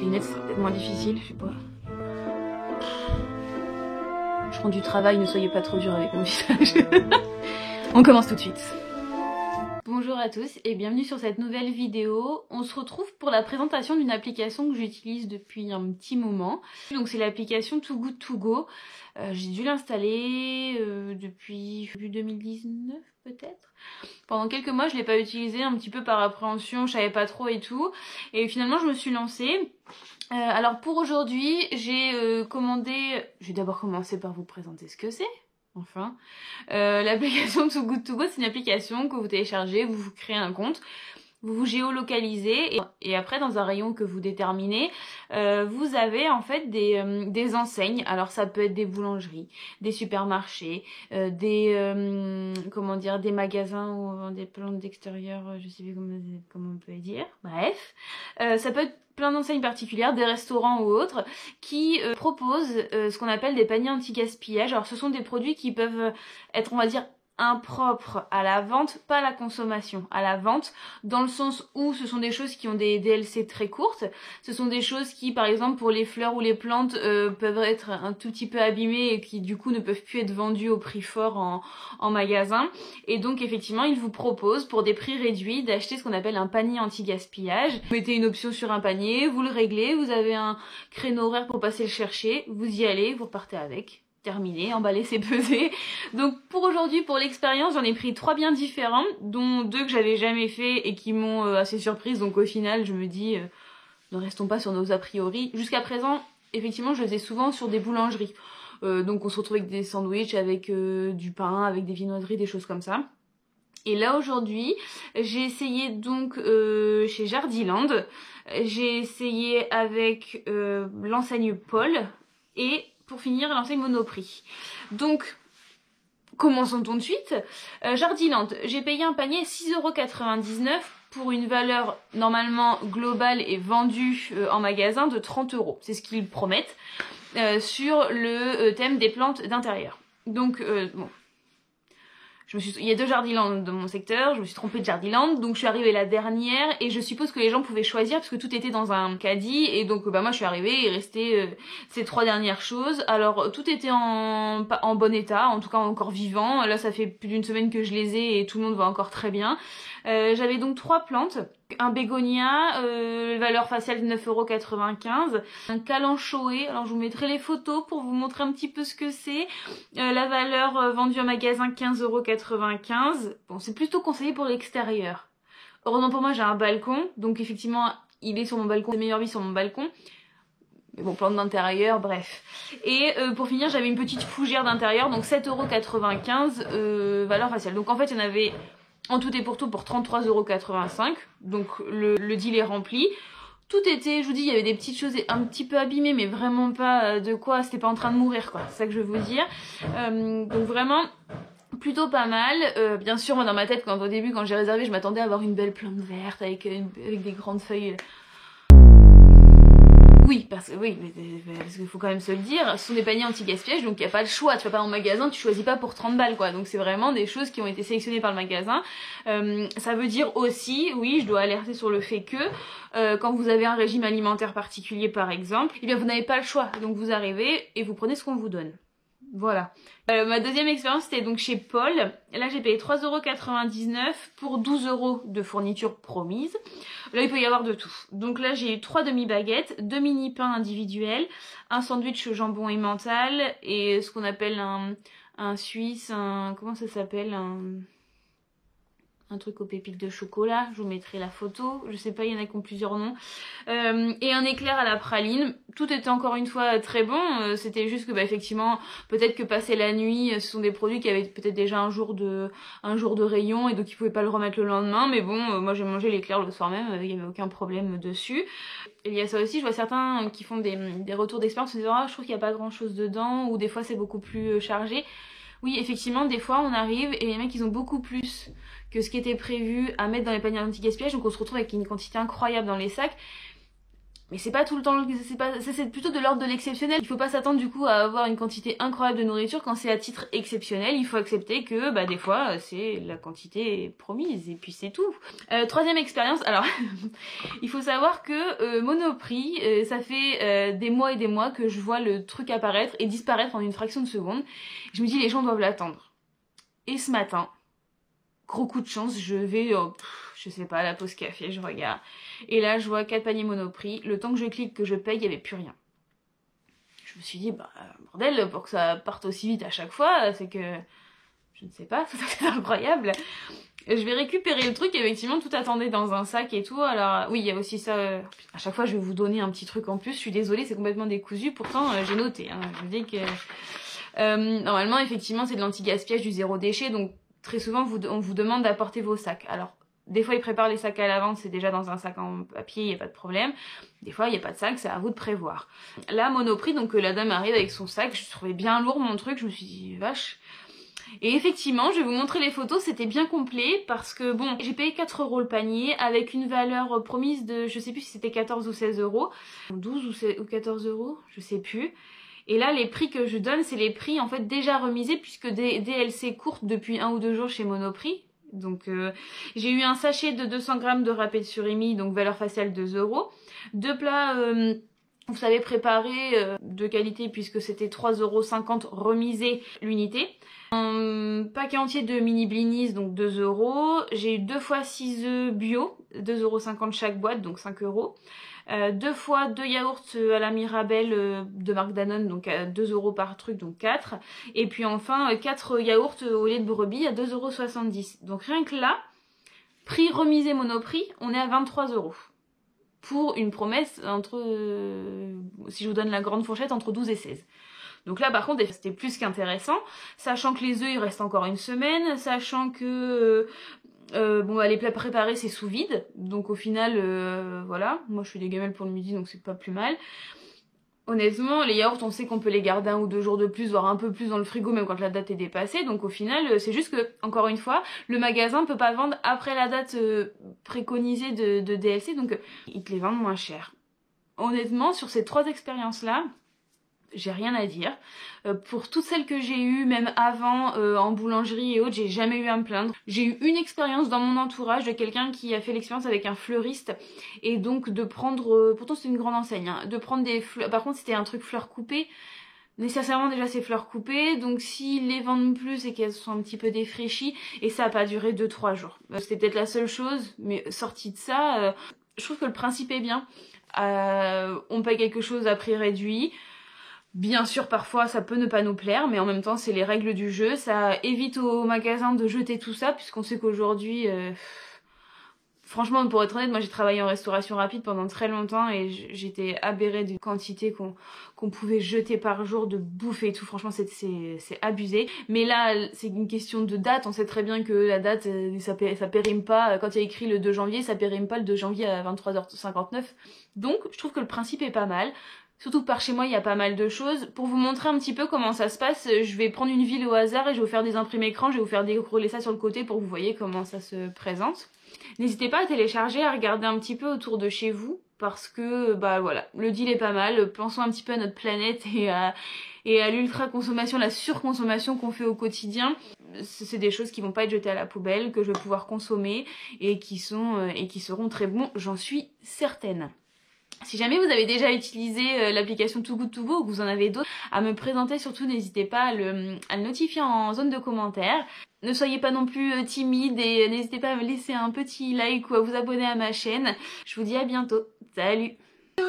les lunettes c'est peut-être moins difficile, je sais pas. Je rends du travail, ne soyez pas trop dur avec mon visage. On commence tout de suite. Bonjour à tous et bienvenue sur cette nouvelle vidéo. On se retrouve pour la présentation d'une application que j'utilise depuis un petit moment. Donc c'est l'application Too Good To Go. J'ai dû l'installer depuis 2019 peut-être. Pendant quelques mois je l'ai pas utilisé, un petit peu par appréhension, je savais pas trop et tout. Et finalement je me suis lancée. Alors pour aujourd'hui j'ai commandé... Je vais d'abord commencer par vous présenter ce que c'est. Enfin, l'application Too Good To Go, c'est une application que vous téléchargez, vous créez un compte, vous vous géolocalisez et après dans un rayon que vous déterminez, vous avez en fait des enseignes. Alors ça peut être des boulangeries, des supermarchés, des magasins ou des plantes d'extérieur, je sais plus comment on peut dire. Bref, ça peut être plein d'enseignes particulières, des restaurants ou autres, qui proposent ce qu'on appelle des paniers anti-gaspillage. Alors ce sont des produits qui peuvent être, on va dire, impropres à la vente, pas à la consommation, à la vente, dans le sens où ce sont des choses qui ont des DLC très courtes, ce sont des choses qui, par exemple, pour les fleurs ou les plantes, peuvent être un tout petit peu abîmées et qui, du coup, ne peuvent plus être vendues au prix fort en magasin. Et donc, effectivement, ils vous proposent, pour des prix réduits, d'acheter ce qu'on appelle un panier anti-gaspillage. Vous mettez une option sur un panier, vous le réglez, vous avez un créneau horaire pour passer le chercher, vous y allez, vous repartez avec. Terminé, emballé, c'est pesé. Donc pour aujourd'hui, pour l'expérience, j'en ai pris 3 bien différents, dont 2 que j'avais jamais fait et qui m'ont assez surprise. Donc au final, je me dis, ne restons pas sur nos a priori. Jusqu'à présent, effectivement, je le faisais souvent sur des boulangeries. Donc on se retrouve avec des sandwichs, avec du pain, avec des viennoiseries, des choses comme ça. Et là aujourd'hui, j'ai essayé donc chez Jardiland, j'ai essayé avec l'enseigne Paul et pour finir l'enseigne Monoprix. Donc commençons tout de suite. Jardiland, j'ai payé un panier 6,99 € pour une valeur normalement globale et vendue en magasin de 30 €. C'est ce qu'ils promettent sur le thème des plantes d'intérieur. Donc bon. Il y a 2 Jardiland dans mon secteur, je me suis trompée de Jardiland, donc je suis arrivée la dernière et je suppose que les gens pouvaient choisir parce que tout était dans un caddie et donc moi je suis arrivée et il restait ces 3 dernières choses. Alors tout était en bon état, en tout cas encore vivant, là ça fait plus d'une semaine que je les ai et tout le monde va encore très bien. J'avais donc 3 plantes, un bégonia, valeur faciale de 9,95 €, un calanchoé, alors je vous mettrai les photos pour vous montrer un petit peu ce que c'est, la valeur vendue en magasin 15,95 €, bon c'est plutôt conseillé pour l'extérieur. Heureusement pour moi j'ai un balcon, donc effectivement il est sur mon balcon, c'est meilleure vie sur mon balcon. Mais bon, plante d'intérieur, bref. Et pour finir, j'avais une petite fougère d'intérieur, donc 7,95 €, valeur faciale. Donc en fait, il y en avait en tout et pour tout pour 33,85 €. Donc le deal est rempli. Tout était, je vous dis, il y avait des petites choses un petit peu abîmées, mais vraiment pas de quoi, c'était pas en train de mourir, quoi. C'est ça que je veux vous dire. Donc vraiment... plutôt pas mal. Bien sûr, moi dans ma tête, au début, quand j'ai réservé, je m'attendais à avoir une belle plante verte avec des grandes feuilles. Oui, parce qu'il faut quand même se le dire, ce sont des paniers anti-gaspillage, donc il n'y a pas le choix. Tu vas pas en magasin, tu choisis pas pour 30 balles, quoi. Donc c'est vraiment des choses qui ont été sélectionnées par le magasin. Ça veut dire aussi, oui, je dois alerter sur le fait que quand vous avez un régime alimentaire particulier, par exemple, eh bien vous n'avez pas le choix. Donc vous arrivez et vous prenez ce qu'on vous donne. Voilà. Ma deuxième expérience c'était donc chez Paul. Là j'ai payé 3,99 € pour 12 € de fourniture promise. Là il peut y avoir de tout. Donc là j'ai eu 3 demi-baguettes, 2 mini-pains individuels, un sandwich jambon emmental et ce qu'on appelle un suisse, comment ça s'appelle, un truc aux pépites de chocolat, je vous mettrai la photo, je sais pas, il y en a qui ont plusieurs noms, et un éclair à la praline. Tout était encore une fois très bon, c'était juste que effectivement, peut-être que passer la nuit, ce sont des produits qui avaient peut-être déjà un jour de rayon et donc ils pouvaient pas le remettre le lendemain, mais bon, moi j'ai mangé l'éclair le soir même, il y avait aucun problème dessus. Et il y a ça aussi, je vois certains qui font des retours d'expérience en disant ah je trouve qu'il y a pas grand chose dedans, ou des fois c'est beaucoup plus chargé. Oui, effectivement, des fois on arrive et les mecs ils ont beaucoup plus que ce qui était prévu à mettre dans les paniers anti-gaspillage, donc on se retrouve avec une quantité incroyable dans les sacs. Mais c'est pas tout le temps, c'est plutôt de l'ordre de l'exceptionnel. Il faut pas s'attendre du coup à avoir une quantité incroyable de nourriture quand c'est à titre exceptionnel. Il faut accepter que bah des fois c'est la quantité promise et puis c'est tout. Troisième expérience, alors il faut savoir que Monoprix, ça fait des mois et des mois que je vois le truc apparaître et disparaître en une fraction de seconde. Je me dis les gens doivent l'attendre. Et ce matin, gros coup de chance, je vais, je sais pas, à la pause café, je regarde. Et là, je vois 4 paniers Monoprix. Le temps que je clique, que je paye, il n'y avait plus rien. Je me suis dit, bah, bordel, pour que ça parte aussi vite à chaque fois, c'est que... Je ne sais pas, c'est incroyable. Je vais récupérer le truc, effectivement, tout attendait dans un sac et tout. Alors, oui, il y a aussi ça... À chaque fois, je vais vous donner un petit truc en plus. Je suis désolée, c'est complètement décousu. Pourtant, j'ai noté. Hein. Je vous dis que... normalement, effectivement, c'est de l'anti-gaspillage, du zéro déchet. Donc, très souvent, on vous demande d'apporter vos sacs. Alors, des fois, ils préparent les sacs à l'avance, c'est déjà dans un sac en papier, il n'y a pas de problème. Des fois, il n'y a pas de sac, c'est à vous de prévoir. Là, Monoprix, donc la dame arrive avec son sac, je trouvais bien lourd mon truc, je me suis dit, vache. Et effectivement, je vais vous montrer les photos, c'était bien complet, parce que bon, j'ai payé 4 € le panier, avec une valeur promise de, je sais plus si c'était 14 ou 16 €, 12 ou 14 €, je sais plus. Et là, les prix que je donne, c'est les prix en fait déjà remisés, puisque des DLC courtes depuis 1 ou 2 jours chez Monoprix. Donc j'ai eu un sachet de 200 g de râpé de surimi, donc valeur faciale 2 €. 2 plats, vous savez, préparés de qualité puisque c'était 3,50 € remisé l'unité. Un paquet entier de mini blinis, donc 2 €. J'ai eu 2 fois 6 œufs bio, 2,50 € chaque boîte, donc 5 €. 2 fois 2 yaourts à la Mirabelle de marque Danone, donc à 2 € par truc, donc 4. Et puis enfin 4 yaourts au lait de brebis à 2,70 €. Donc rien que là, prix remisé Monoprix, on est à 23 €. Pour une promesse entre, si je vous donne la grande fourchette, entre 12 et 16. Donc là par contre c'était plus qu'intéressant, sachant que les œufs il reste encore une semaine, sachant que... bon bah les plats préparés c'est sous vide, donc au final voilà, moi je fais des gamelles pour le midi donc c'est pas plus mal. Honnêtement les yaourts on sait qu'on peut les garder 1 ou 2 jours de plus, voire un peu plus dans le frigo même quand la date est dépassée, donc au final c'est juste que, encore une fois, le magasin peut pas vendre après la date préconisée de DLC, donc ils te les vendent moins cher. Honnêtement sur ces 3 expériences là, j'ai rien à dire. Pour toutes celles que j'ai eues, même avant, en boulangerie et autres, j'ai jamais eu à me plaindre. J'ai eu une expérience dans mon entourage de quelqu'un qui a fait l'expérience avec un fleuriste, et donc de prendre, pourtant c'était une grande enseigne, hein, de prendre des fleurs, par contre c'était un truc fleurs coupées, nécessairement déjà c'est fleurs coupées, donc s'ils les vendent plus c'est qu'elles sont un petit peu défraîchies, et ça a pas duré 2-3 jours. C'était peut-être la seule chose, mais sorti de ça, je trouve que le principe est bien. On paye quelque chose à prix réduit. Bien sûr, parfois, ça peut ne pas nous plaire, mais en même temps, c'est les règles du jeu. Ça évite au magasin de jeter tout ça, puisqu'on sait qu'aujourd'hui... Franchement, pour être honnête, moi j'ai travaillé en restauration rapide pendant très longtemps et j'étais aberrée d'une quantité qu'on pouvait jeter par jour de bouffe et tout. Franchement, c'est abusé. Mais là, c'est une question de date. On sait très bien que la date, ça périme pas. Quand il y a écrit le 2 janvier, ça périme pas le 2 janvier à 23h59. Donc, je trouve que le principe est pas mal. Surtout que par chez moi, il y a pas mal de choses. Pour vous montrer un petit peu comment ça se passe, je vais prendre une ville au hasard et je vais vous faire des imprimés écran. Je vais vous faire dérouler ça sur le côté pour que vous voyez comment ça se présente. N'hésitez pas à télécharger, à regarder un petit peu autour de chez vous, parce que, bah voilà, le deal est pas mal. Pensons un petit peu à notre planète et à l'ultra-consommation, la surconsommation qu'on fait au quotidien. C'est des choses qui vont pas être jetées à la poubelle, que je vais pouvoir consommer et qui seront très bons, j'en suis certaine. Si jamais vous avez déjà utilisé l'application Too Good To Go ou que vous en avez d'autres à me présenter, surtout n'hésitez pas à le notifier en zone de commentaires. Ne soyez pas non plus timide et n'hésitez pas à me laisser un petit like ou à vous abonner à ma chaîne. Je vous dis à bientôt. Salut! Tout,